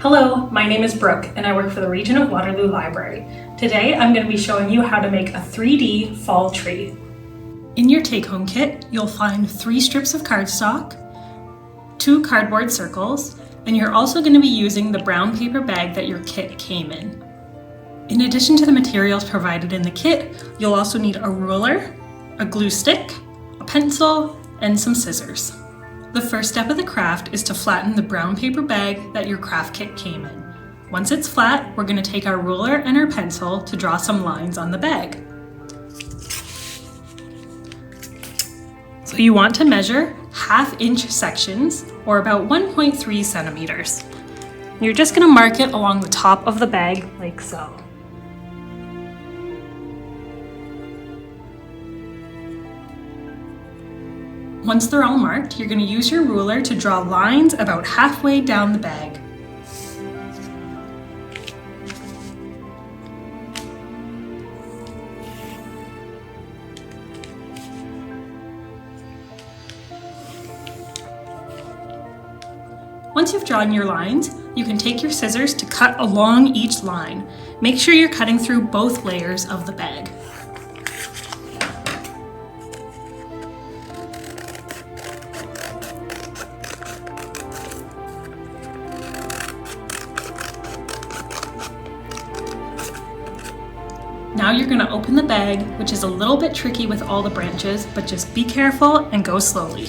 Hello, my name is Brooke and I work for the Region of Waterloo Library. Today I'm going to be showing you how to make a 3D fall tree. In your take-home kit, you'll find 3 strips of cardstock, 2 cardboard circles, and you're also going to be using the brown paper bag that your kit came in. In addition to the materials provided in the kit, you'll also need a ruler, a glue stick, a pencil, and some scissors. The first step of the craft is to flatten the brown paper bag that your craft kit came in. Once it's flat, we're going to take our ruler and our pencil to draw some lines on the bag. So you want to measure 1/2 inch sections, or about 1.3 centimeters. You're just going to mark it along the top of the bag like so. Once they're all marked, you're going to use your ruler to draw lines about halfway down the bag. Once you've drawn your lines, you can take your scissors to cut along each line. Make sure you're cutting through both layers of the bag. Now you're going to open the bag, which is a little bit tricky with all the branches, but just be careful and go slowly.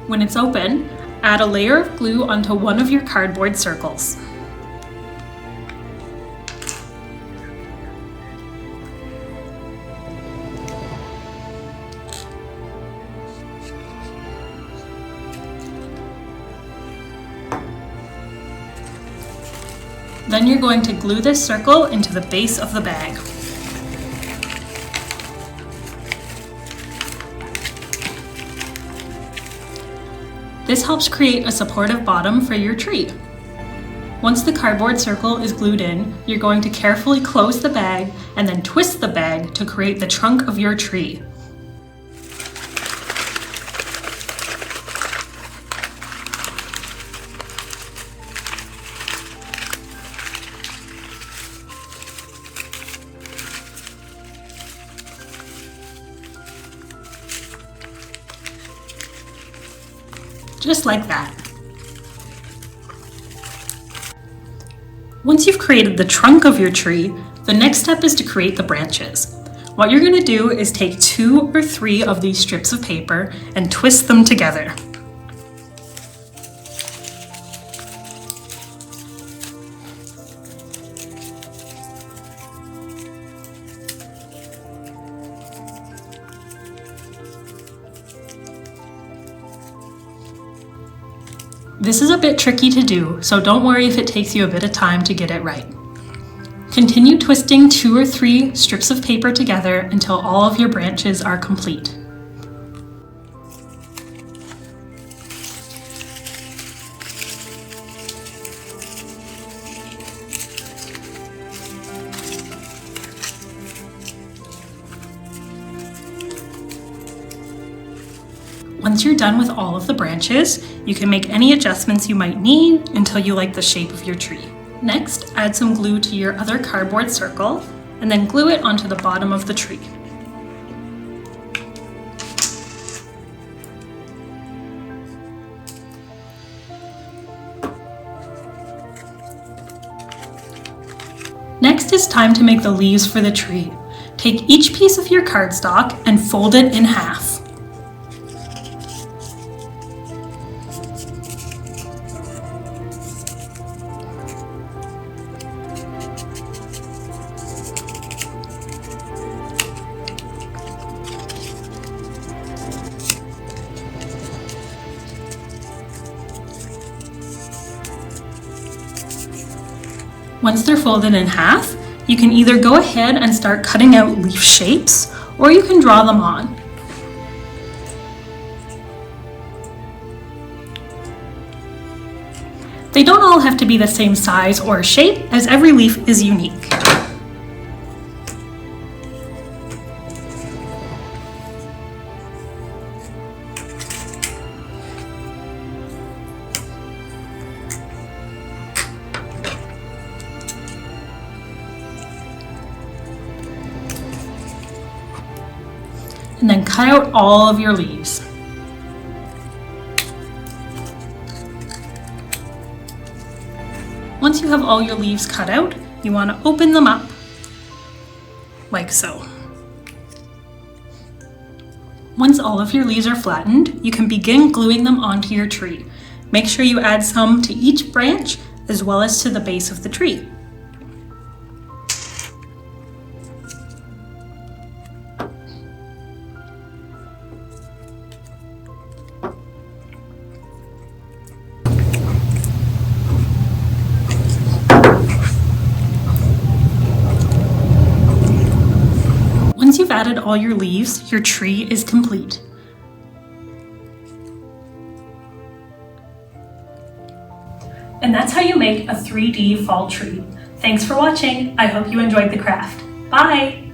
When it's open, add a layer of glue onto one of your cardboard circles. Then you're going to glue this circle into the base of the bag. This helps create a supportive bottom for your tree. Once the cardboard circle is glued in, you're going to carefully close the bag and then twist the bag to create the trunk of your tree. Just like that. Once you've created the trunk of your tree, the next step is to create the branches. What you're going to do is take 2 or 3 of these strips of paper and twist them together. This is a bit tricky to do, so don't worry if it takes you a bit of time to get it right. Continue twisting 2 or 3 strips of paper together until all of your branches are complete. Once you're done with all of the branches, you can make any adjustments you might need until you like the shape of your tree. Next, add some glue to your other cardboard circle and then glue it onto the bottom of the tree. Next, it's time to make the leaves for the tree. Take each piece of your cardstock and fold it in half. Once they're folded in half, you can either go ahead and start cutting out leaf shapes, or you can draw them on. They don't all have to be the same size or shape, as every leaf is unique. cut out all of your leaves. Once you have all your leaves cut out, you want to open them up like so. Once all of your leaves are flattened, you can begin gluing them onto your tree. Make sure you add some to each branch as well as to the base of the tree. Once you've added all your leaves, your tree is complete. And that's how you make a 3D fall tree. Thanks for watching. I hope you enjoyed the craft. Bye!